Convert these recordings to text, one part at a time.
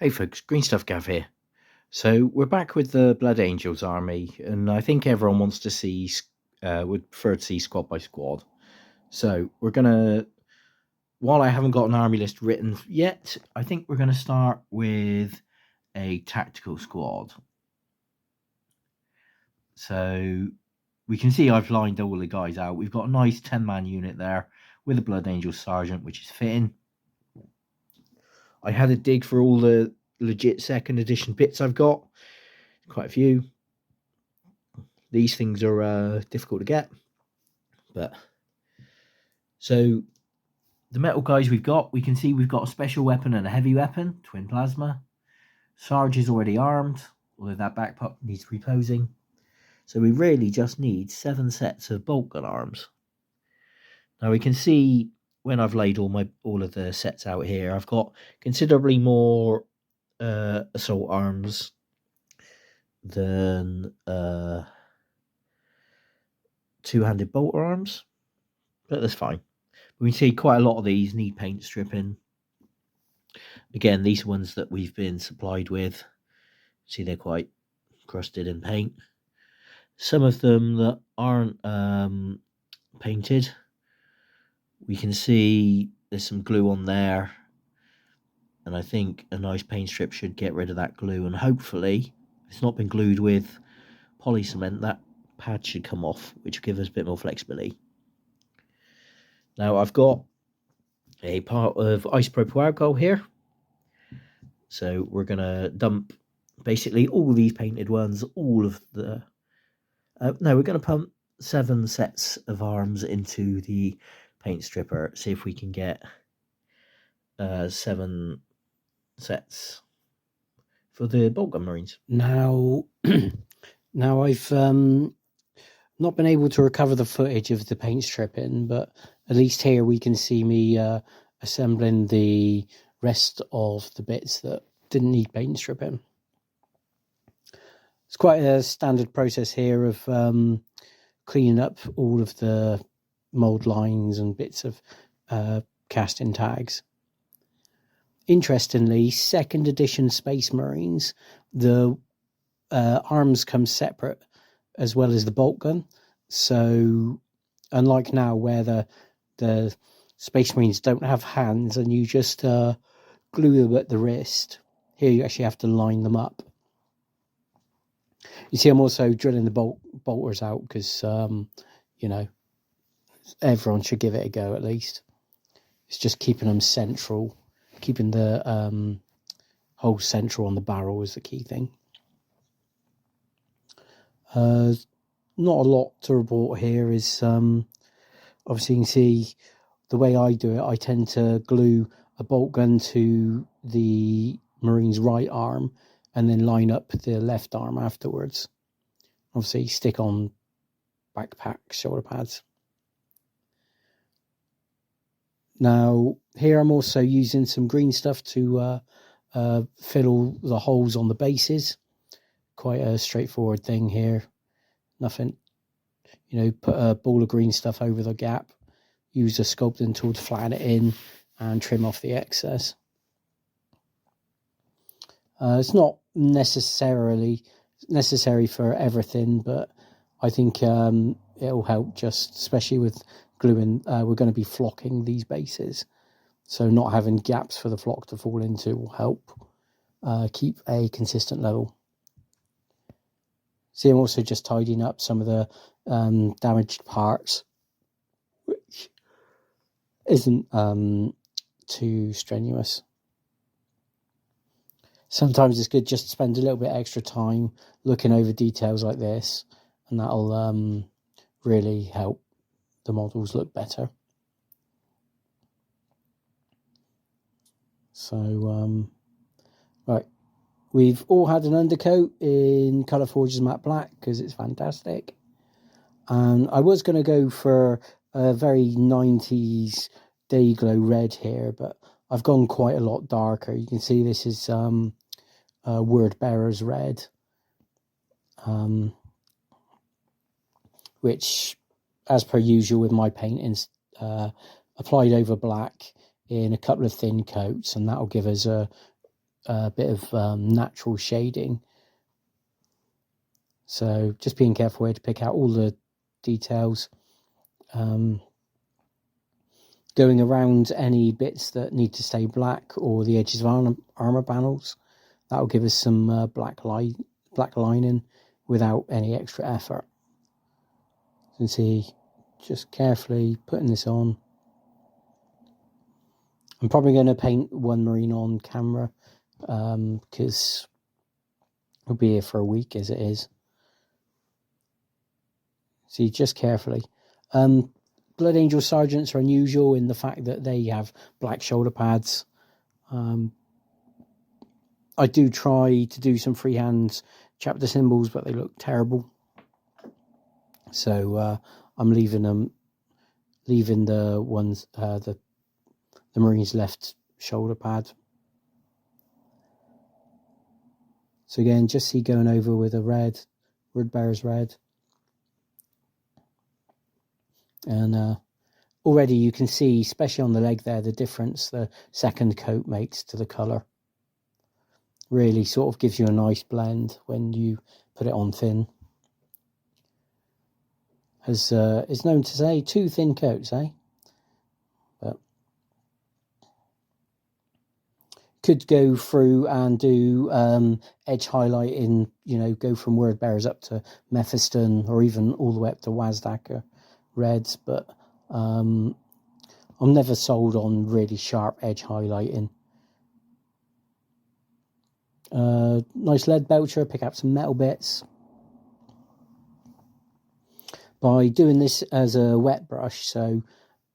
Hey folks, Green Stuff Gav here. So we're back with the Blood Angels army, and I think everyone wants to see, would prefer to see squad by squad. So we're gonna, while I haven't got an army list written yet, I think we're gonna start with a tactical squad. So we can see I've lined all the guys out. We've got a nice 10-man unit there with a Blood Angel Sergeant, which is fitting. I had a dig for all the legit second edition bits I've got. Quite a few. These things are difficult to get. But so the metal guys we can see we've got a special weapon and a heavy weapon, twin plasma. Sarge is already armed, although that backpack needs reposing. So we really just need 7 sets of bolt gun arms. Now we can see when I've laid all of the sets out here, I've got considerably more assault arms than two-handed bolter arms, but that's fine. We can see quite a lot of these need paint stripping. Again, these are ones that we've been supplied with. See, they're quite crusted in paint. Some of them that aren't painted, we can see there's some glue on there, and I think a nice paint strip should get rid of that glue, and hopefully if it's not been glued with poly cement, that pad should come off, which will give us a bit more flexibility. Now I've got a part of isopropyl alcohol here, so we're gonna dump basically all these painted ones, all of the no, we're gonna pump 7 sets of arms into the paint stripper, see if we can get 7 sets for the bolt gun marines. Now I've not been able to recover the footage of the paint stripping, but at least here we can see me assembling the rest of the bits that didn't need paint stripping. It's quite a standard process here of cleaning up all of the mold lines and bits of casting tags. Interestingly, second edition Space Marines, the arms come separate as well as the bolt gun. So unlike now where the Space Marines don't have hands and you just glue them at the wrist, here you actually have to line them up. You see, I'm also drilling the bolters out because, you know, everyone should give it a go at least. It's just keeping them central, keeping the hole central on the barrel is the key thing. Not a lot to report here. Is obviously you can see the way I do it. I tend to glue a bolt gun to the Marine's right arm and then line up the left arm afterwards. Obviously stick on backpack, shoulder pads. Now here I'm also using some green stuff to fill all the holes on the bases. Quite a straightforward thing here. Nothing, you know, put a ball of green stuff over the gap, use a sculpting tool to flatten it in and trim off the excess. It's not necessarily necessary for everything, but I think it'll help, just especially with gluing. We're going to be flocking these bases, so not having gaps for the flock to fall into will help keep a consistent level. See, I'm also just tidying up some of the damaged parts, which isn't too strenuous. Sometimes it's good just to spend a little bit extra time looking over details like this, and that'll really help the models look better. So, right. We've all had an undercoat in Colour Forge's matte black because it's fantastic. And I was going to go for a very 90s day glow red here, but I've gone quite a lot darker. You can see this is Word Bearer's red, which, as per usual with my paintings, applied over black in a couple of thin coats, and that'll give us a a bit of natural shading. So just being careful here to pick out all the details. Going around any bits that need to stay black or the edges of armor panels. That'll give us some black lining without any extra effort. You can see, just carefully putting this on. I'm probably going to paint one marine on camera because we'll be here for a week as it is. See, just carefully. Blood Angel Sergeants are unusual in the fact that they have black shoulder pads. I do try to do some freehand chapter symbols, but they look terrible. So I'm leaving the ones, the Marine's left shoulder pad. So again, just see going over with a red, Word Bearer's red. And already you can see, especially on the leg there, the difference the second coat makes to the colour. Really sort of gives you a nice blend when you put it on thin. As is known to say, 2 thin coats, eh? But could go through and do edge highlighting, you know, go from Word Bearers up to Mephiston or even all the way up to Wazdacker reds, but I'm never sold on really sharp edge highlighting. Nice lead belcher, pick up some metal bits. By doing this as a wet brush, so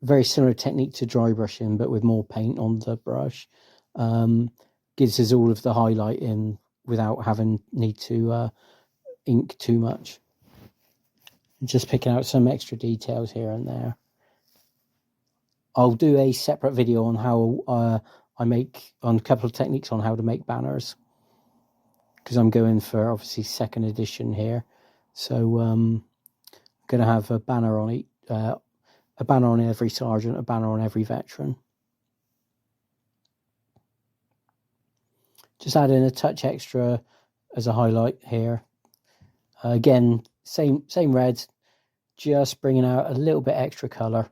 very similar technique to dry brushing but with more paint on the brush, gives us all of the highlighting without having need to ink too much. Just picking out some extra details here and there. I'll do a separate video on how on a couple of techniques on how to make banners, because I'm going for obviously 2nd edition here. So I'm going to have a banner on every sergeant, a banner on every veteran. Just add in a touch extra as a highlight here. Again, same red, just bringing out a little bit extra colour.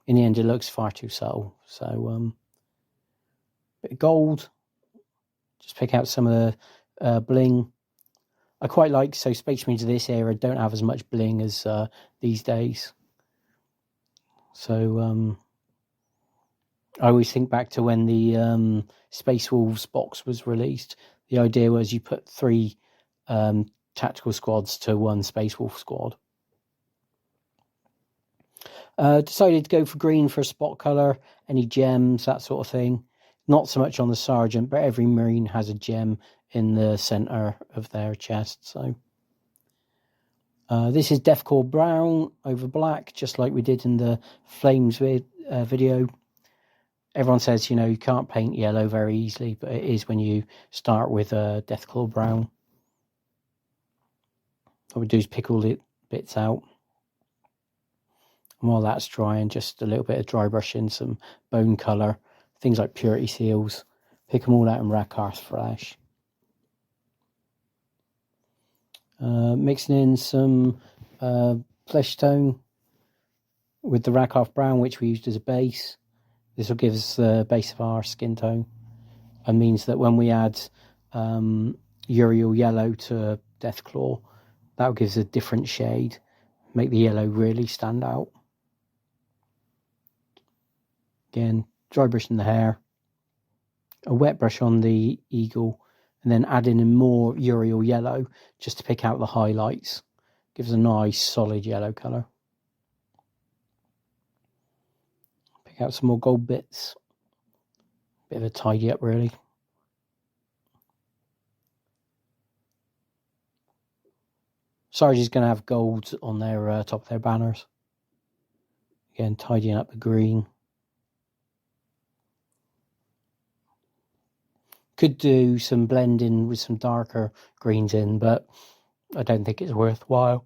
In the end, it looks far too subtle. So, bit of gold. Just pick out some of the bling. I quite like, so Space Marines of this era don't have as much bling as these days. So, I always think back to when the Space Wolves box was released. The idea was you put 3 tactical squads to 1 Space Wolf squad. Decided to go for green for a spot colour, any gems, that sort of thing. Not so much on the sergeant, but every Marine has a gem in the centre of their chest. So this is Deathcore brown over black, just like we did in the Flames video. Everyone says, you know, you can't paint yellow very easily, but it is when you start with Deathcore brown. What we do is pick all the bits out. And while that's drying, just a little bit of dry brushing, some bone colour, things like purity seals. Pick them all out in Rakarth Flash. Mixing in some flesh tone with the Rakarth brown, which we used as a base. This will give us the base of our skin tone, and means that when we add Uriel yellow to Deathclaw, that will give us a different shade, make the yellow really stand out. Again, dry brushing the hair, a wet brush on the eagle, and then adding in more Uriel yellow just to pick out the highlights. Gives a nice solid yellow colour. Pick out some more gold bits. Bit of a tidy up really. Sarge's going to have gold on their top of their banners. Again, tidying up the green. Could do some blending with some darker greens in, but I don't think it's worthwhile.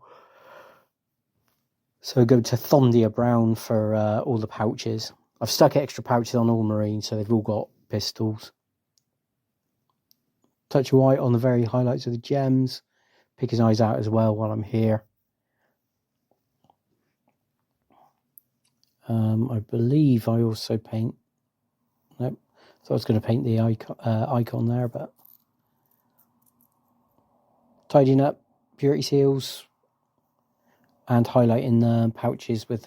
So go to Thondia brown for all the pouches. I've stuck extra pouches on all Marines, so they've all got pistols. Touch of white on the very highlights of the gems. Pick his eyes out as well while I'm here. I believe I also paint... Nope. So I was going to paint the icon there, but... Tidying up purity seals. And highlighting the pouches with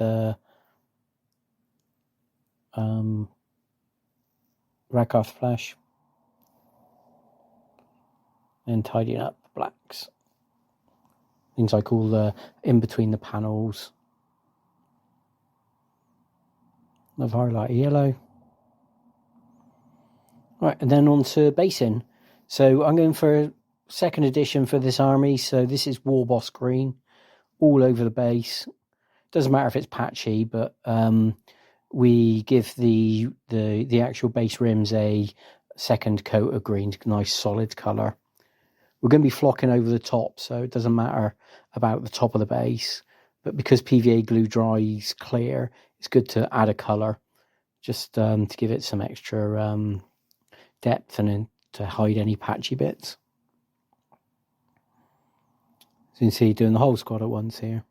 Rakarth flash. And tidying up the blacks. Things like all the in between the panels. I've highlighted yellow. Right, and then on to basing. So I'm going for second edition for this army. So this is War Boss green all over the base. Doesn't matter if it's patchy, but we give the actual base rims a second coat of green, nice solid colour. We're going to be flocking over the top, so it doesn't matter about the top of the base. But because PVA glue dries clear, it's good to add a colour, just to give it some extra depth and then to hide any patchy bits. So you can see doing the whole squad at once here.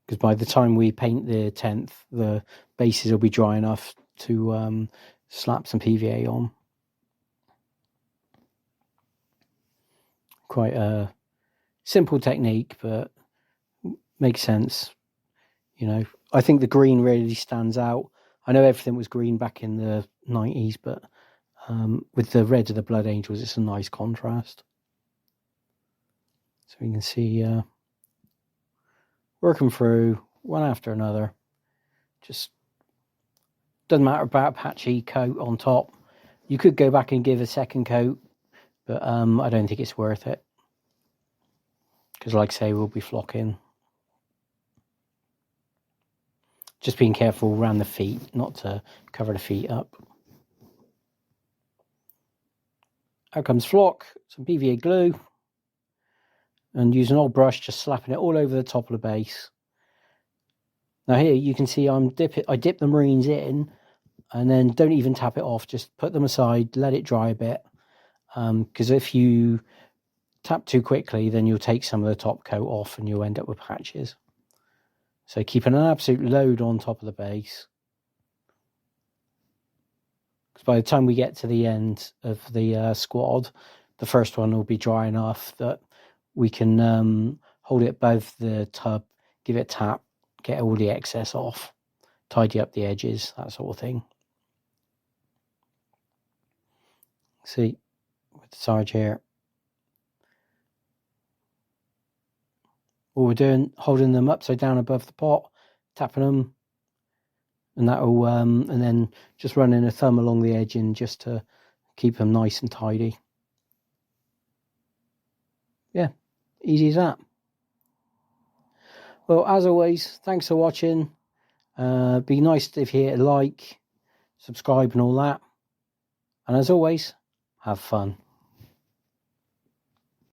Because by the time we paint the 10th, the bases will be dry enough to slap some PVA on. Quite a simple technique, but makes sense. You know, I think the green really stands out. I know everything was green back in the 90s, but with the red of the Blood Angels, it's a nice contrast. So you can see working through one after another. Just doesn't matter about patchy coat on top. You could go back and give a second coat, but I don't think it's worth it. Because like I say, we'll be flocking. Just being careful around the feet, not to cover the feet up. Out comes flock, some PVA glue. And use an old brush, just slapping it all over the top of the base. Now here you can see I dip the Marines in and then don't even tap it off. Just put them aside, let it dry a bit. Because if you tap too quickly, then you'll take some of the top coat off and you'll end up with patches. So keeping an absolute load on top of the base. Because by the time we get to the end of the squad, the first one will be dry enough that we can hold it above the tub, give it a tap, get all the excess off, tidy up the edges, that sort of thing. See, with the Sarge here. All we're doing, holding them upside down above the pot, tapping them, and that'll, and then just running a thumb along the edging just to keep them nice and tidy. Yeah, easy as that. Well, as always, thanks for watching. Be nice if you hit a like, subscribe and all that. And as always, have fun.